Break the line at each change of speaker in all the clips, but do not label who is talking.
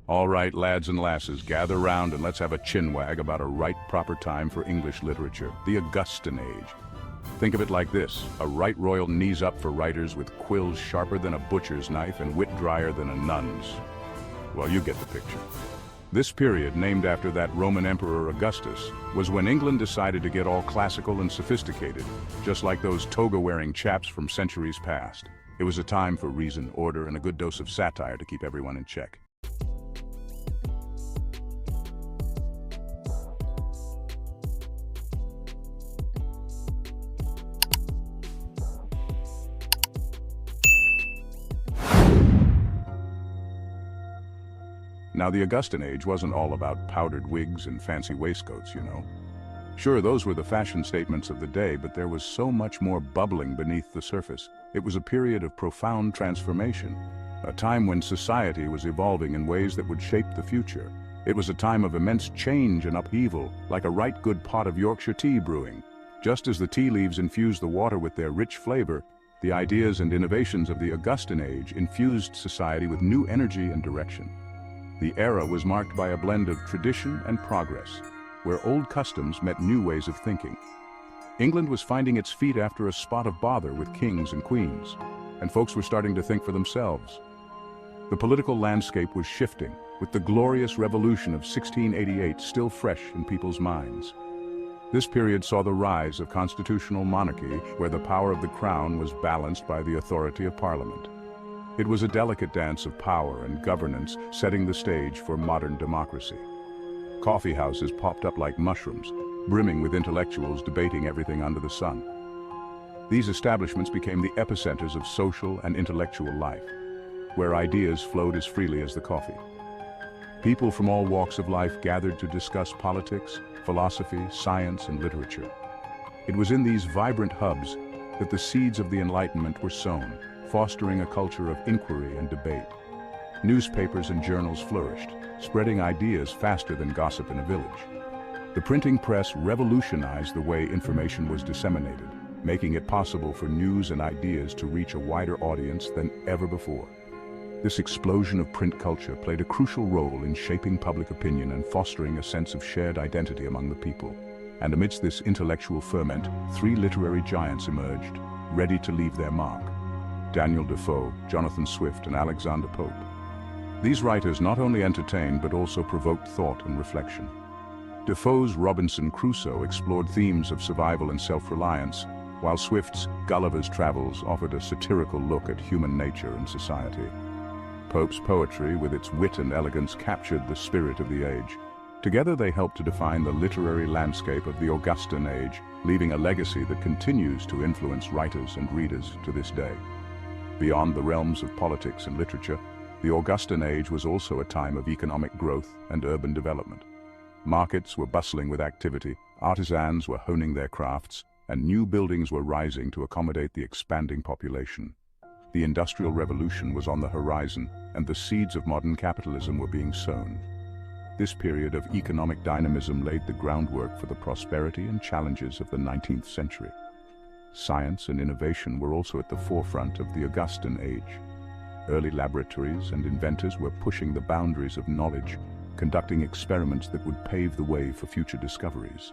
All right, lads and lasses, gather round and let's have a chinwag about a right proper time for English literature, the Augustan Age. Think of it like this: a right royal knees up for writers with quills sharper than a butcher's knife and wit drier than a nun's. Well, you get the picture. This period, named after that Roman Emperor Augustus, was when England decided to get all classical and sophisticated, just like those toga-wearing chaps from centuries past. It was a time for reason, order, and a good dose of satire to keep everyone in check. Now, the Augustan Age wasn't all about powdered wigs and fancy waistcoats, you know. Sure, those were the fashion statements of the day, but there was so much more bubbling beneath the surface. It was a period of profound transformation, a time when society was evolving in ways that would shape the future. It was a time of immense change and upheaval, like a right good pot of Yorkshire tea brewing. Just as the tea leaves infused the water with their rich flavor, the ideas and innovations of the Augustan Age infused society with new energy and direction. The era was marked by a blend of tradition and progress, where old customs met new ways of thinking. England was finding its feet after a spot of bother with kings and queens, and folks were starting to think for themselves. The political landscape was shifting, with the glorious revolution of 1688 still fresh in people's minds. This period saw the rise of constitutional monarchy, where the power of the crown was balanced by the authority of Parliament. It was a delicate dance of power and governance, setting the stage for modern democracy. Coffee houses popped up like mushrooms, brimming with intellectuals debating everything under the sun. These establishments became the epicenters of social and intellectual life, where ideas flowed as freely as the coffee. People from all walks of life gathered to discuss politics, philosophy, science, and literature. It was in these vibrant hubs that the seeds of the Enlightenment were sown, fostering a culture of inquiry and debate. Newspapers and journals flourished, spreading ideas faster than gossip in a village. The printing press revolutionized the way information was disseminated, making it possible for news and ideas to reach a wider audience than ever before. This explosion of print culture played a crucial role in shaping public opinion and fostering a sense of shared identity among the people. And amidst this intellectual ferment, three literary giants emerged, ready to leave their mark: Daniel Defoe, Jonathan Swift, and Alexander Pope. These writers not only entertained but also provoked thought and reflection. Defoe's Robinson Crusoe explored themes of survival and self-reliance, while Swift's Gulliver's Travels offered a satirical look at human nature and society. Pope's poetry, with its wit and elegance, captured the spirit of the age. Together they helped to define the literary landscape of the Augustan Age, leaving a legacy that continues to influence writers and readers to this day. Beyond the realms of politics and literature, the Augustan Age was also a time of economic growth and urban development. Markets were bustling with activity, artisans were honing their crafts, and new buildings were rising to accommodate the expanding population. The Industrial Revolution was on the horizon, and the seeds of modern capitalism were being sown. This period of economic dynamism laid the groundwork for the prosperity and challenges of the 19th century. Science and innovation were also at the forefront of the Augustan Age. Early laboratories and inventors were pushing the boundaries of knowledge, conducting experiments that would pave the way for future discoveries.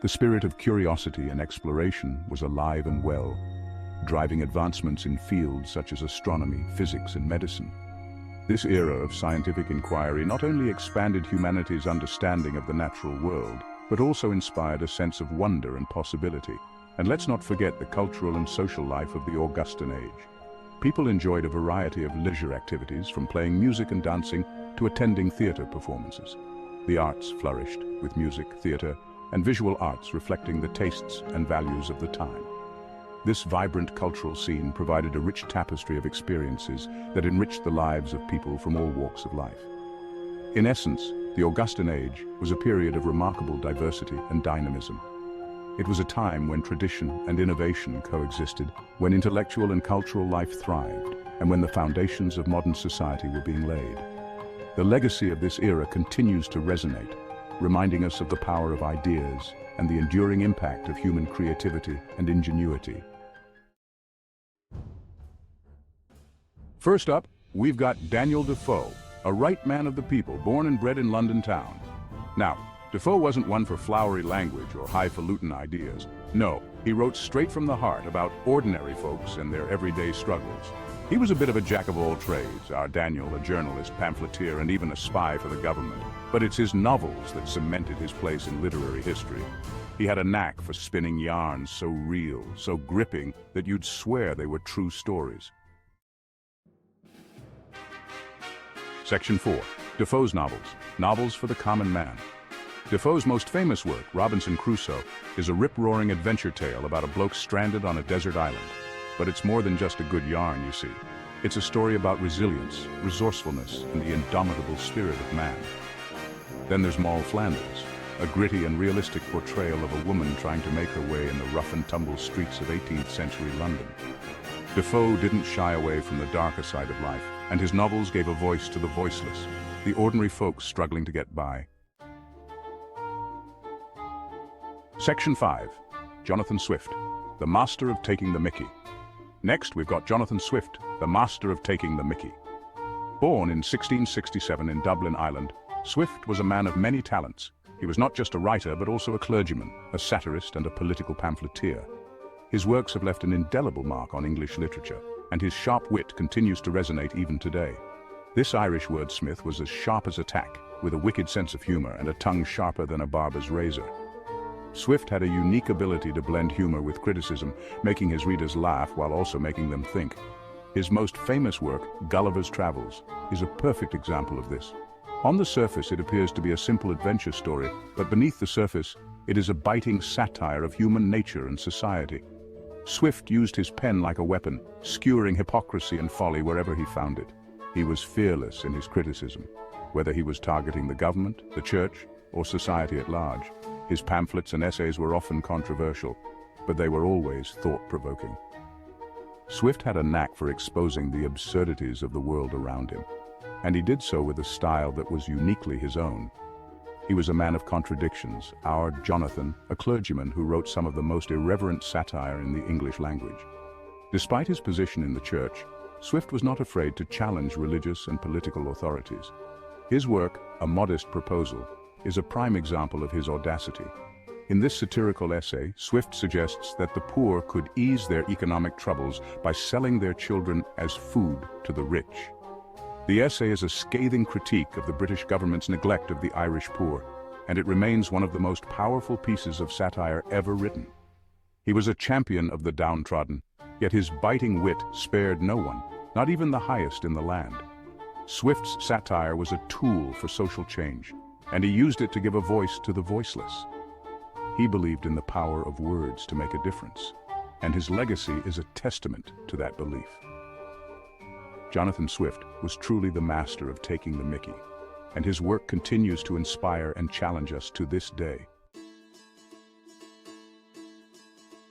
The spirit of curiosity and exploration was alive and well, driving advancements in fields such as astronomy, physics, and medicine. This era of scientific inquiry not only expanded humanity's understanding of the natural world, but also inspired a sense of wonder and possibility. And let's not forget the cultural and social life of the Augustan Age. People enjoyed a variety of leisure activities, from playing music and dancing to attending theater performances. The arts flourished, with music, theater, and visual arts reflecting the tastes and values of the time. This vibrant cultural scene provided a rich tapestry of experiences that enriched the lives of people from all walks of life. In essence, the Augustan Age was a period of remarkable diversity and dynamism. It was a time when tradition and innovation coexisted, when intellectual and cultural life thrived, and when the foundations of modern society were being laid. The legacy of this era continues to resonate, reminding us of the power of ideas and the enduring impact of human creativity and ingenuity. First up, we've got Daniel Defoe, a right man of the people, born and bred in London town. Now, Defoe wasn't one for flowery language or highfalutin ideas. No, he wrote straight from the heart about ordinary folks and their everyday struggles. He was a bit of a jack of all trades, our Daniel, a journalist, pamphleteer, and even a spy for the government. But it's his novels that cemented his place in literary history. He had a knack for spinning yarns so real, so gripping, that you'd swear they were true stories. Section 4. Defoe's novels. Novels for the common man. Defoe's most famous work, Robinson Crusoe, is a rip-roaring adventure tale about a bloke stranded on a desert island. But it's more than just a good yarn, you see. It's a story about resilience, resourcefulness, and the indomitable spirit of man. Then there's Moll Flanders, a gritty and realistic portrayal of a woman trying to make her way in the rough-and-tumble streets of 18th century London. Defoe didn't shy away from the darker side of life, and his novels gave a voice to the voiceless, the ordinary folks struggling to get by. Section 5. Jonathan Swift, the master of taking the mickey. Next, we've got Jonathan Swift, the master of taking the mickey. Born in 1667 in Dublin, Ireland, Swift was a man of many talents. He was not just a writer, but also a clergyman, a satirist, and a political pamphleteer. His works have left an indelible mark on English literature, and his sharp wit continues to resonate even today. This Irish wordsmith was as sharp as a tack, with a wicked sense of humor and a tongue sharper than a barber's razor. Swift had a unique ability to blend humor with criticism, making his readers laugh while also making them think. His most famous work, Gulliver's Travels, is a perfect example of this. On the surface, it appears to be a simple adventure story, but beneath the surface, it is a biting satire of human nature and society. Swift used his pen like a weapon, skewering hypocrisy and folly wherever he found it. He was fearless in his criticism, whether he was targeting the government, the church, or society at large. His pamphlets and essays were often controversial, but they were always thought-provoking. Swift had a knack for exposing the absurdities of the world around him, and he did so with a style that was uniquely his own. He was a man of contradictions, our Jonathan, a clergyman who wrote some of the most irreverent satire in the English language. Despite his position in the church, Swift was not afraid to challenge religious and political authorities. His work, A Modest Proposal, is a prime example of his audacity. In this satirical essay, Swift suggests that the poor could ease their economic troubles by selling their children as food to the rich. The essay is a scathing critique of the British government's neglect of the Irish poor, and it remains one of the most powerful pieces of satire ever written. He was a champion of the downtrodden, yet his biting wit spared no one, not even the highest in the land. Swift's satire was a tool for social change, and he used it to give a voice to the voiceless. He believed in the power of words to make a difference, and his legacy is a testament to that belief. Jonathan Swift was truly the master of taking the mickey, and his work continues to inspire and challenge us to this day.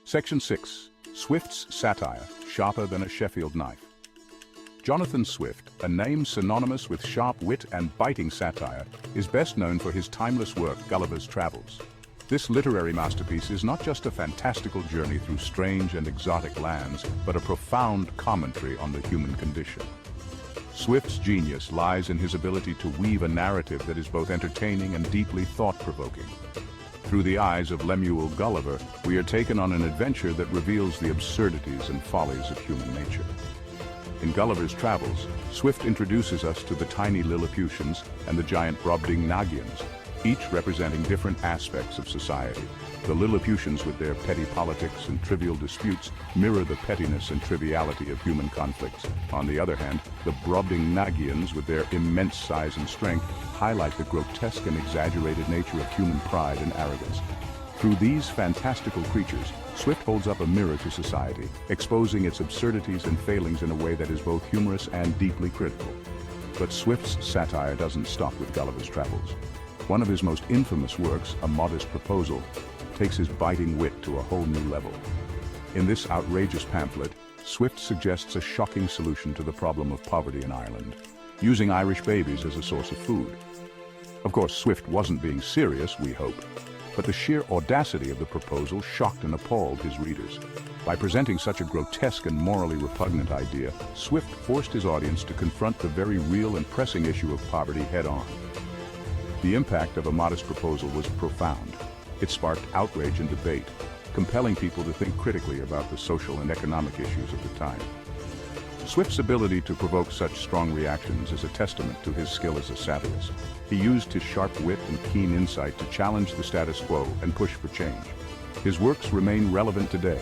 Section 6. Swift's satire, sharper than a Sheffield knife. Jonathan Swift, a name synonymous with sharp wit and biting satire, is best known for his timeless work, Gulliver's Travels. This literary masterpiece is not just a fantastical journey through strange and exotic lands, but a profound commentary on the human condition. Swift's genius lies in his ability to weave a narrative that is both entertaining and deeply thought-provoking. Through the eyes of Lemuel Gulliver, we are taken on an adventure that reveals the absurdities and follies of human nature. In Gulliver's Travels, Swift introduces us to the tiny Lilliputians and the giant Brobdingnagians, each representing different aspects of society. The Lilliputians, with their petty politics and trivial disputes, mirror the pettiness and triviality of human conflicts. On the other hand, the Brobdingnagians, with their immense size and strength, highlight the grotesque and exaggerated nature of human pride and arrogance. Through these fantastical creatures, Swift holds up a mirror to society, exposing its absurdities and failings in a way that is both humorous and deeply critical. But Swift's satire doesn't stop with Gulliver's Travels. One of his most infamous works, A Modest Proposal, takes his biting wit to a whole new level. In this outrageous pamphlet, Swift suggests a shocking solution to the problem of poverty in Ireland, using Irish babies as a source of food. Of course, Swift wasn't being serious, we hope. But the sheer audacity of the proposal shocked and appalled his readers. By presenting such a grotesque and morally repugnant idea, Swift forced his audience to confront the very real and pressing issue of poverty head-on. The impact of a modest proposal was profound. It sparked outrage and debate, compelling people to think critically about the social and economic issues of the time. Swift's ability to provoke such strong reactions is a testament to his skill as a satirist. He used his sharp wit and keen insight to challenge the status quo and push for change. His works remain relevant today,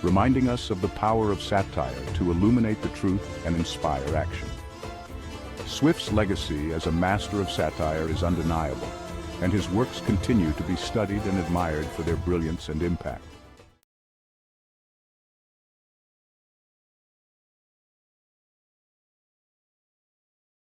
reminding us of the power of satire to illuminate the truth and inspire action. Swift's legacy as a master of satire is undeniable, and his works continue to be studied and admired for their brilliance and impact.